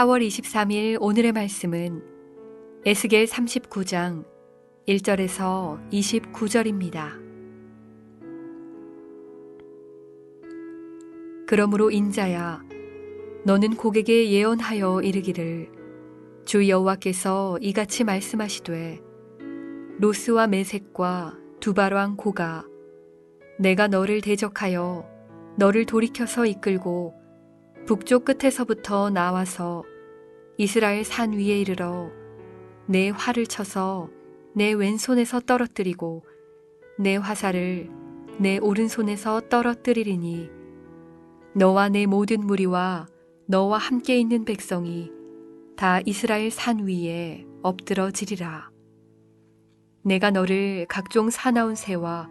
4월 23일 오늘의 말씀은 에스겔 39장 1절에서 29절입니다. 그러므로 인자야, 너는 고객에 예언하여 이르기를 주 여호와께서 이같이 말씀하시되 로스와 메색과 두발왕 고가 내가 너를 대적하여 너를 돌이켜서 이끌고 북쪽 끝에서부터 나와서 이스라엘 산 위에 이르러 내 활을 쳐서 내 왼손에서 떨어뜨리고 내 화살을 내 오른손에서 떨어뜨리리니 너와 내 모든 무리와 너와 함께 있는 백성이 다 이스라엘 산 위에 엎드러지리라. 내가 너를 각종 사나운 새와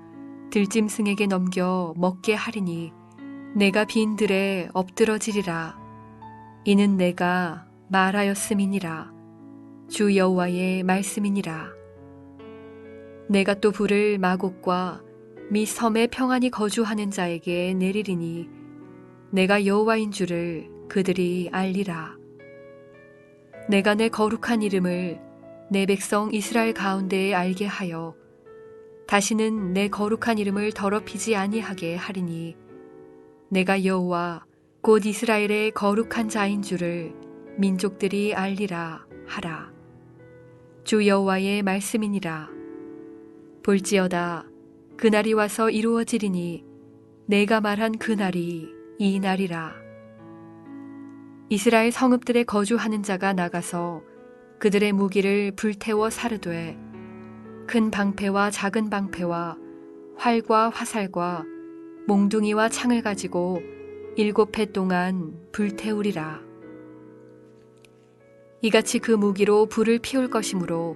들짐승에게 넘겨 먹게 하리니 내가 빈 들에 엎드러지리라. 이는 내가 말하였음이니라. 주 여호와의 말씀이니라. 내가 또 불을 마곡과 미 섬에 평안히 거주하는 자에게 내리리니 내가 여호와인 줄을 그들이 알리라. 내가 내 거룩한 이름을 내 백성 이스라엘 가운데에 알게 하여 다시는 내 거룩한 이름을 더럽히지 아니하게 하리니 내가 여호와 곧 이스라엘의 거룩한 자인 줄을 민족들이 알리라 하라. 주 여호와의 말씀이니라. 볼지어다 그날이 와서 이루어지리니 내가 말한 그날이 이 날이라. 이스라엘 성읍들에 거주하는 자가 나가서 그들의 무기를 불태워 사르되 큰 방패와 작은 방패와 활과 화살과 몽둥이와 창을 가지고 7해 동안 불태우리라. 이같이 그 무기로 불을 피울 것이므로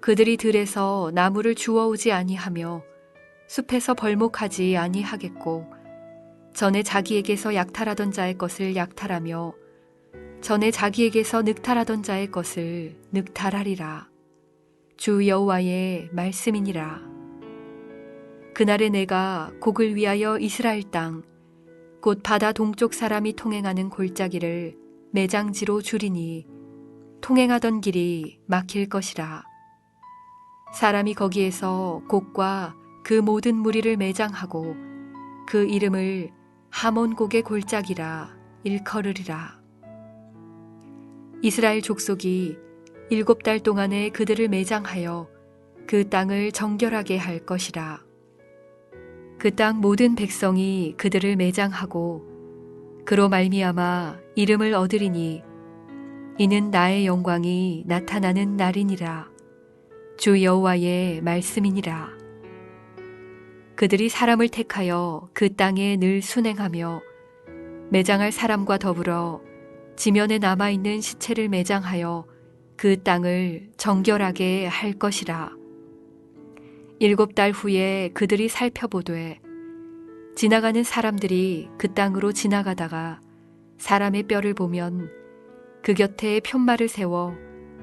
그들이 들에서 나무를 주워오지 아니하며 숲에서 벌목하지 아니하겠고 전에 자기에게서 약탈하던 자의 것을 약탈하며 전에 자기에게서 늑탈하던 자의 것을 늑탈하리라. 주 여호와의 말씀이니라. 그날에 내가 곡을 위하여 이스라엘 땅 곧 바다 동쪽 사람이 통행하는 골짜기를 매장지로 주리니 통행하던 길이 막힐 것이라. 사람이 거기에서 곡과 그 모든 무리를 매장하고 그 이름을 하몬곡의 골짜기라 일컬으리라. 이스라엘 족속이 7달 동안에 그들을 매장하여 그 땅을 정결하게 할 것이라. 그 땅 모든 백성이 그들을 매장하고 그로 말미암아 이름을 얻으리니 이는 나의 영광이 나타나는 날이니라. 주 여호와의 말씀이니라. 그들이 사람을 택하여 그 땅에 늘 순행하며 매장할 사람과 더불어 지면에 남아있는 시체를 매장하여 그 땅을 정결하게 할 것이라. 7달 후에 그들이 살펴보되 지나가는 사람들이 그 땅으로 지나가다가 사람의 뼈를 보면 그 곁에 푯말을 세워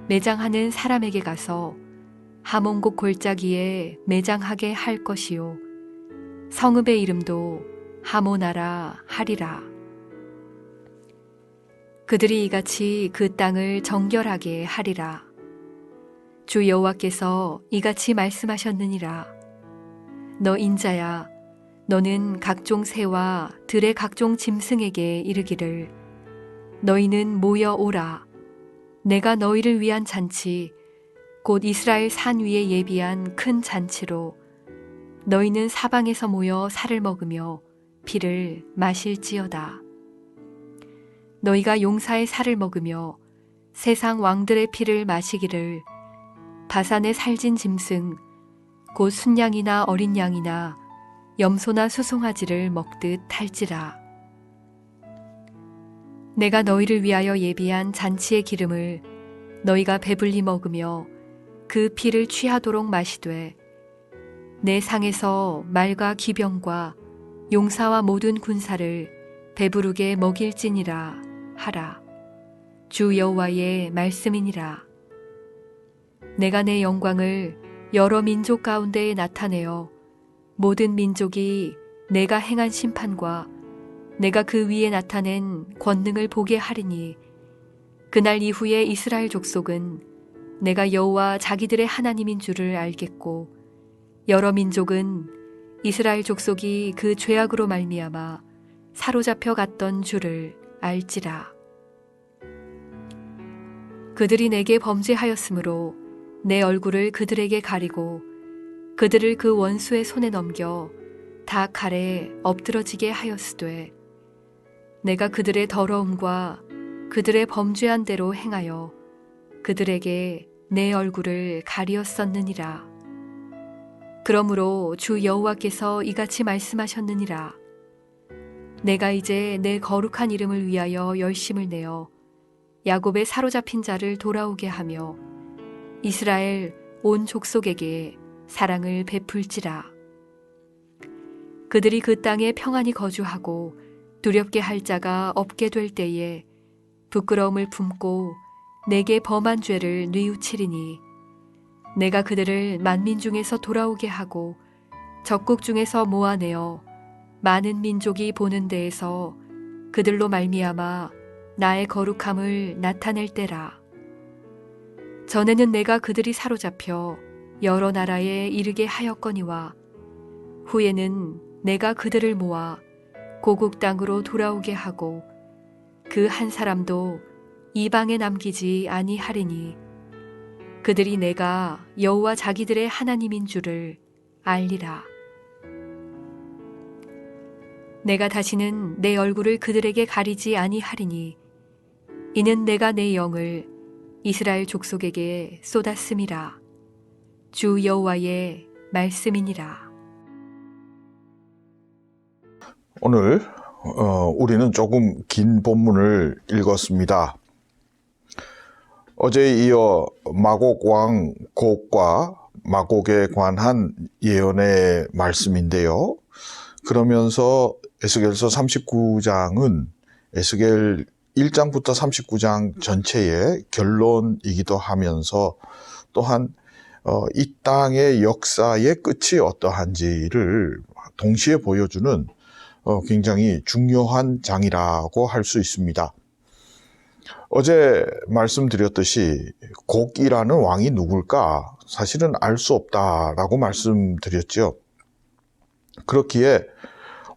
매장하는 사람에게 가서 하몬곡 골짜기에 매장하게 할 것이요 성읍의 이름도 하모나라 하리라. 그들이 이같이 그 땅을 정결하게 하리라. 주 여호와께서 이같이 말씀하셨느니라. 너 인자야, 너는 각종 새와 들의 각종 짐승에게 이르기를 너희는 모여 오라. 내가 너희를 위한 잔치 곧 이스라엘 산 위에 예비한 큰 잔치로 너희는 사방에서 모여 살을 먹으며 피를 마실지어다. 너희가 용사의 살을 먹으며 세상 왕들의 피를 마시기를 바산의 살진 짐승 곧 순양이나 어린 양이나 염소나 수송아지를 먹듯 할지라. 내가 너희를 위하여 예비한 잔치의 기름을 너희가 배불리 먹으며 그 피를 취하도록 마시되 내 상에서 말과 기병과 용사와 모든 군사를 배부르게 먹일지니라 하라. 주 여호와의 말씀이니라. 내가 내 영광을 여러 민족 가운데에 나타내어 모든 민족이 내가 행한 심판과 내가 그 위에 나타낸 권능을 보게 하리니 그날 이후에 이스라엘 족속은 내가 여호와 자기들의 하나님인 줄을 알겠고 여러 민족은 이스라엘 족속이 그 죄악으로 말미암아 사로잡혀 갔던 줄을 알지라. 그들이 내게 범죄하였으므로 내 얼굴을 그들에게 가리고 그들을 그 원수의 손에 넘겨 다 칼에 엎드러지게 하였으되 내가 그들의 더러움과 그들의 범죄한 대로 행하여 그들에게 내 얼굴을 가리었었느니라. 그러므로 주 여호와께서 이같이 말씀하셨느니라. 내가 이제 내 거룩한 이름을 위하여 열심을 내어 야곱의 사로잡힌 자를 돌아오게 하며 이스라엘 온 족속에게 사랑을 베풀지라. 그들이 그 땅에 평안히 거주하고 두렵게 할 자가 없게 될 때에 부끄러움을 품고 내게 범한 죄를 뉘우치리니 내가 그들을 만민 중에서 돌아오게 하고 적국 중에서 모아내어 많은 민족이 보는 데에서 그들로 말미암아 나의 거룩함을 나타낼 때라. 전에는 내가 그들이 사로잡혀 여러 나라에 이르게 하였거니와 후에는 내가 그들을 모아 고국 땅으로 돌아오게 하고 그 한 사람도 이방에 남기지 아니하리니 그들이 내가 여호와 자기들의 하나님인 줄을 알리라. 내가 다시는 내 얼굴을 그들에게 가리지 아니하리니 이는 내가 내 영을 이스라엘 족속에게 쏟았음이라. 주 여호와의 말씀이니라. 오늘 우리는 조금 긴 본문을 읽었습니다. 어제에 이어 마곡 왕 곡과 마곡에 관한 예언의 말씀인데요. 그러면서 에스겔서 39장은 에스겔 1장부터 39장 전체의 결론이기도 하면서 또한 이 땅의 역사의 끝이 어떠한지를 동시에 보여주는 굉장히 중요한 장이라고 할 수 있습니다. 어제 말씀드렸듯이 곡이라는 왕이 누굴까 사실은 알 수 없다라고 말씀드렸죠. 그렇기에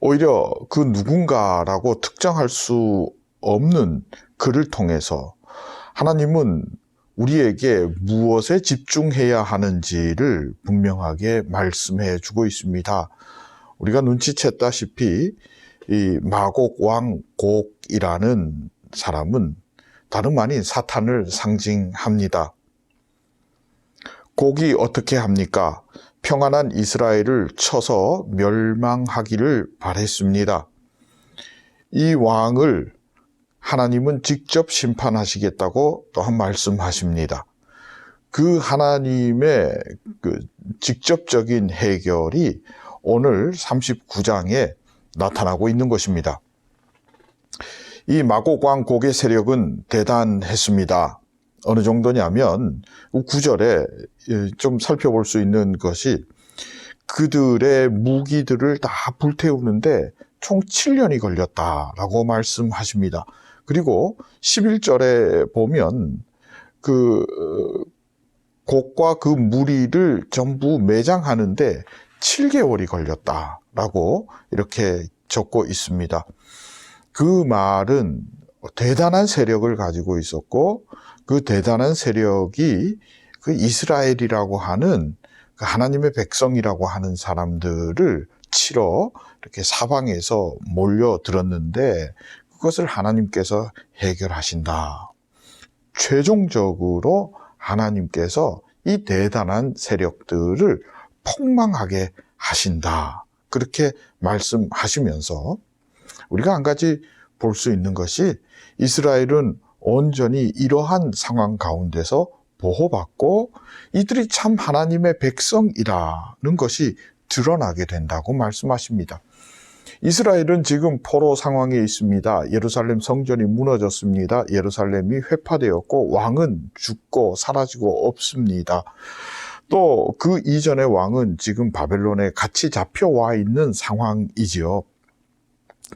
오히려 그 누군가라고 특정할 수 없는 그를 통해서 하나님은 우리에게 무엇에 집중해야 하는지를 분명하게 말씀해 주고 있습니다. 우리가 눈치챘다시피 이 마곡 왕 곡이라는 사람은 다름 아닌 사탄을 상징합니다. 곡이 어떻게 합니까? 평안한 이스라엘을 쳐서 멸망하기를 바랬습니다. 이 왕을 하나님은 직접 심판하시겠다고 또한 말씀하십니다. 그 하나님의 그 직접적인 해결이 오늘 39장에 나타나고 있는 것입니다. 이 마곡 왕 곡의 세력은 대단했습니다. 어느 정도냐면 9절에 좀 살펴볼 수 있는 것이 그들의 무기들을 다 불태우는데 총 7년이 걸렸다라고 말씀하십니다. 그리고 11절에 보면 그 곡과 그 무리를 전부 매장하는데 7개월이 걸렸다라고 이렇게 적고 있습니다. 그 말은 대단한 세력을 가지고 있었고 그 대단한 세력이 그 이스라엘이라고 하는 그 하나님의 백성이라고 하는 사람들을 치러 이렇게 사방에서 몰려들었는데 그것을 하나님께서 해결하신다. 최종적으로 하나님께서 이 대단한 세력들을 폭망하게 하신다. 그렇게 말씀하시면서 우리가 한 가지 볼 수 있는 것이 이스라엘은 온전히 이러한 상황 가운데서 보호받고 이들이 참 하나님의 백성이라는 것이 드러나게 된다고 말씀하십니다. 이스라엘은 지금 포로 상황에 있습니다. 예루살렘 성전이 무너졌습니다. 예루살렘이 회파되었고 왕은 죽고 사라지고 없습니다. 또 그 이전의 왕은 지금 바벨론에 같이 잡혀와 있는 상황이지요.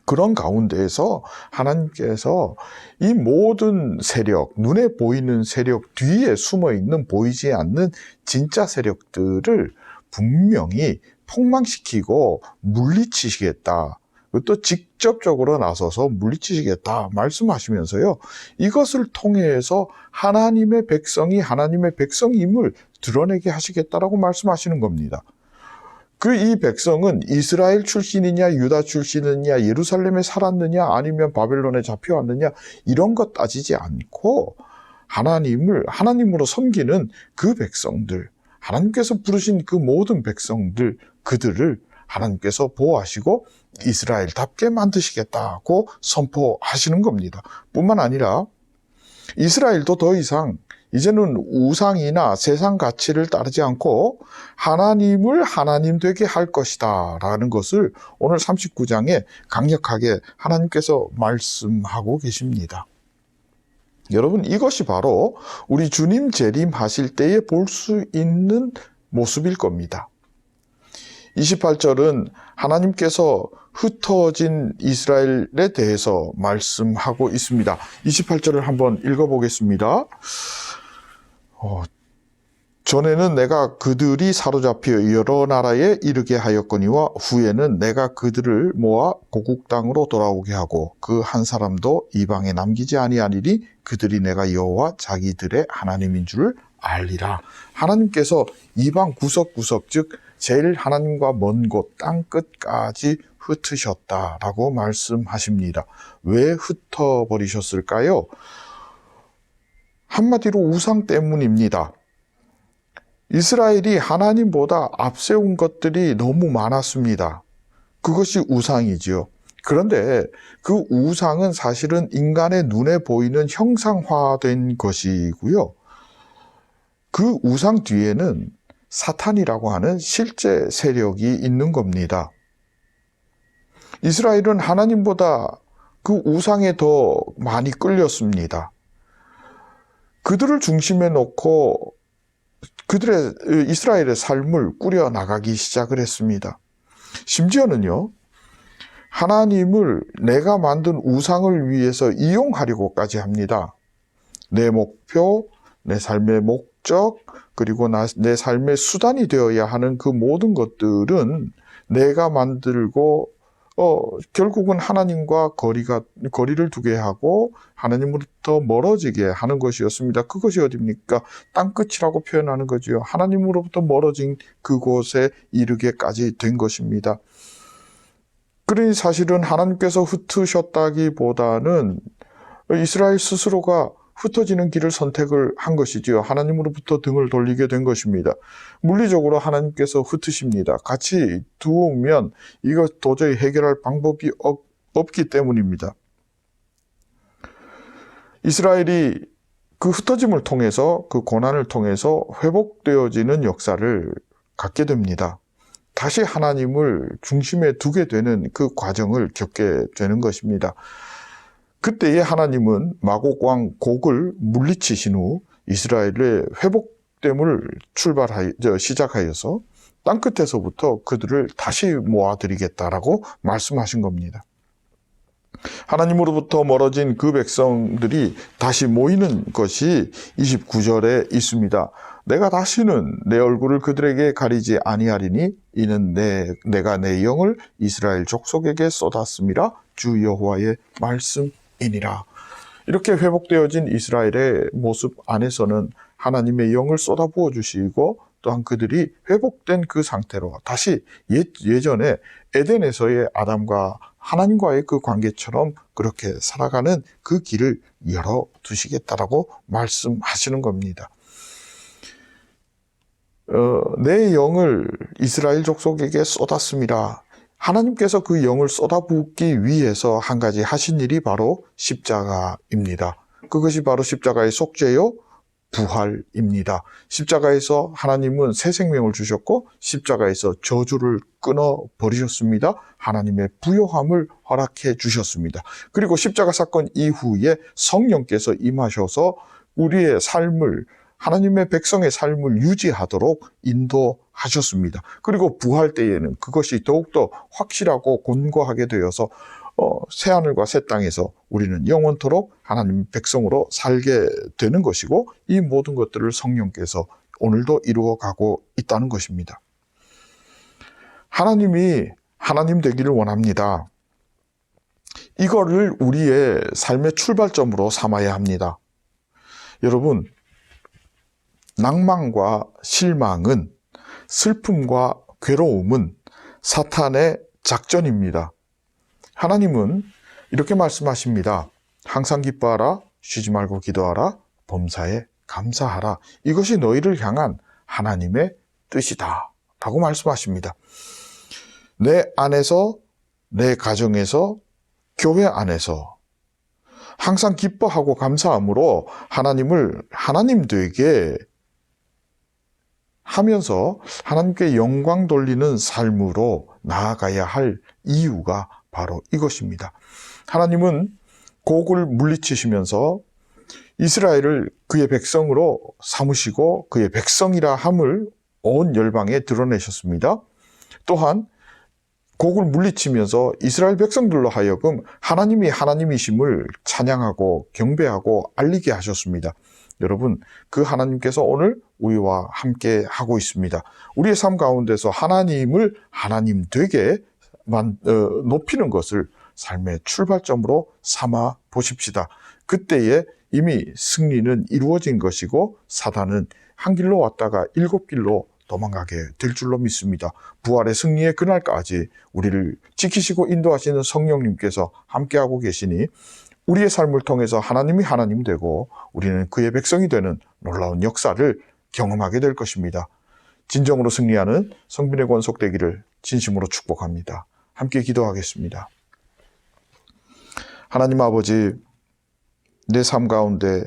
그런 가운데에서 하나님께서 이 모든 세력, 눈에 보이는 세력 뒤에 숨어 있는 보이지 않는 진짜 세력들을 분명히 폭망시키고 물리치시겠다. 또 직접적으로 나서서 물리치시겠다 말씀하시면서요. 이것을 통해서 하나님의 백성이 하나님의 백성임을 드러내게 하시겠다라고 말씀하시는 겁니다. 이 백성은 이스라엘 출신이냐 유다 출신이냐 예루살렘에 살았느냐 아니면 바벨론에 잡혀왔느냐 이런 것 따지지 않고 하나님을 하나님으로 섬기는 그 백성들, 하나님께서 부르신 그 모든 백성들, 그들을 하나님께서 보호하시고 이스라엘답게 만드시겠다고 선포하시는 겁니다. 뿐만 아니라 이스라엘도 더 이상 이제는 우상이나 세상 가치를 따르지 않고 하나님을 하나님 되게 할 것이다 라는 것을 오늘 39장에 강력하게 하나님께서 말씀하고 계십니다. 여러분, 이것이 바로 우리 주님 재림하실 때에 볼 수 있는 모습일 겁니다. 28절은 하나님께서 흩어진 이스라엘에 대해서 말씀하고 있습니다. 28절을 한번 읽어보겠습니다. 전에는 내가 그들이 사로잡혀 여러 나라에 이르게 하였거니와 후에는 내가 그들을 모아 고국 땅으로 돌아오게 하고 그 한 사람도 이방에 남기지 아니하리니 그들이 내가 여호와 자기들의 하나님인 줄 알리라. 하나님께서 이방 구석구석 즉 제일 하나님과 먼 곳 땅 끝까지 흩으셨다라고 말씀하십니다. 왜 흩어버리셨을까요? 한마디로 우상 때문입니다. 이스라엘이 하나님보다 앞세운 것들이 너무 많았습니다. 그것이 우상이지요. 그런데 그 우상은 사실은 인간의 눈에 보이는 형상화된 것이고요. 그 우상 뒤에는 사탄이라고 하는 실제 세력이 있는 겁니다. 이스라엘은 하나님보다 그 우상에 더 많이 끌렸습니다. 그들을 중심에 놓고 이스라엘의 삶을 꾸려나가기 시작을 했습니다. 심지어는요, 하나님을 내가 만든 우상을 위해서 이용하려고까지 합니다. 내 목표, 내 삶의 목적, 그리고 내 삶의 수단이 되어야 하는 그 모든 것들은 내가 만들고 결국은 하나님과 거리를 두게 하고 하나님으로부터 멀어지게 하는 것이었습니다. 그것이 어디입니까? 땅끝이라고 표현하는 거지요. 하나님으로부터 멀어진 그곳에 이르게까지 된 것입니다. 그러니 사실은 하나님께서 흩으셨다기보다는 이스라엘 스스로가 흩어지는 길을 선택을 한 것이지요. 하나님으로부터 등을 돌리게 된 것입니다. 물리적으로 하나님께서 흩으십니다. 같이 두면 이거 도저히 해결할 방법이 없기 때문입니다. 이스라엘이 그 흩어짐을 통해서 그 고난을 통해서 회복되어지는 역사를 갖게 됩니다. 다시 하나님을 중심에 두게 되는 그 과정을 겪게 되는 것입니다. 그때에 하나님은 마곡 왕 곡을 물리치신 후 이스라엘의 회복됨을 시작하여서 땅끝에서부터 그들을 다시 모아드리겠다라고 말씀하신 겁니다. 하나님으로부터 멀어진 그 백성들이 다시 모이는 것이 29절에 있습니다. 내가 다시는 내 얼굴을 그들에게 가리지 아니하리니 이는 내가 내 영을 이스라엘 족속에게 쏟았음이라 주 여호와의 말씀이니라. 이렇게 회복되어진 이스라엘의 모습 안에서는 하나님의 영을 쏟아부어 주시고 또한 그들이 회복된 그 상태로 다시 예전에 에덴에서의 아담과 하나님과의 그 관계처럼 그렇게 살아가는 그 길을 열어두시겠다라고 말씀하시는 겁니다. 내 영을 이스라엘 족속에게 쏟았습니다. 하나님께서 그 영을 쏟아붓기 위해서 한 가지 하신 일이 바로 십자가입니다. 그것이 바로 십자가의 속죄요 부활입니다. 십자가에서 하나님은 새 생명을 주셨고 십자가에서 저주를 끊어버리셨습니다. 하나님의 부요함을 허락해 주셨습니다. 그리고 십자가 사건 이후에 성령께서 임하셔서 우리의 삶을 하나님의 백성의 삶을 유지하도록 인도하셨습니다. 그리고 부활 때에는 그것이 더욱더 확실하고 견고하게 되어서 새하늘과 새 땅에서 우리는 영원토록 하나님 백성으로 살게 되는 것이고, 이 모든 것들을 성령께서 오늘도 이루어가고 있다는 것입니다. 하나님이 하나님 되기를 원합니다. 이거를 우리의 삶의 출발점으로 삼아야 합니다. 여러분, 낭만과 실망은, 슬픔과 괴로움은 사탄의 작전입니다. 하나님은 이렇게 말씀하십니다. 항상 기뻐하라, 쉬지 말고 기도하라, 범사에 감사하라. 이것이 너희를 향한 하나님의 뜻이다 라고 말씀하십니다. 내 안에서, 내 가정에서, 교회 안에서 항상 기뻐하고 감사함으로 하나님을 하나님 되게 하면서 하나님께 영광 돌리는 삶으로 나아가야 할 이유가 바로 이것입니다. 하나님은 곡을 물리치시면서 이스라엘을 그의 백성으로 삼으시고 그의 백성이라 함을 온 열방에 드러내셨습니다. 또한 곡을 물리치면서 이스라엘 백성들로 하여금 하나님이 하나님이심을 찬양하고 경배하고 알리게 하셨습니다. 여러분, 그 하나님께서 오늘 우리와 함께 하고 있습니다. 우리의 삶 가운데서 하나님을 하나님 되게 높이는 것을 삶의 출발점으로 삼아 보십시다. 그때에 이미 승리는 이루어진 것이고 사단은 한 길로 왔다가 7길로 도망가게 될 줄로 믿습니다. 부활의 승리의 그날까지 우리를 지키시고 인도하시는 성령님께서 함께하고 계시니 우리의 삶을 통해서 하나님이 하나님 되고 우리는 그의 백성이 되는 놀라운 역사를 경험하게 될 것입니다. 진정으로 승리하는 성빈의 권속되기를 진심으로 축복합니다. 함께 기도하겠습니다. 하나님 아버지, 내 삶 가운데,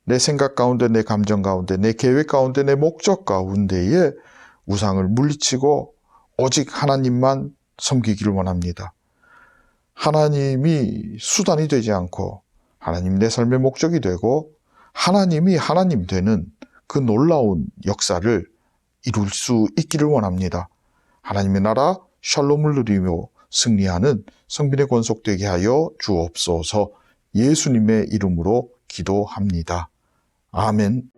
내 생각 가운데, 내 감정 가운데, 내 계획 가운데, 내 목적 가운데에 우상을 물리치고 오직 하나님만 섬기기를 원합니다. 하나님이 수단이 되지 않고 하나님 내 삶의 목적이 되고 하나님이 하나님 되는 그 놀라운 역사를 이룰 수 있기를 원합니다. 하나님의 나라 샬롬을 누리며 승리하는 성빈의 권속되게 하여 주옵소서. 예수님의 이름으로 기도합니다. 아멘.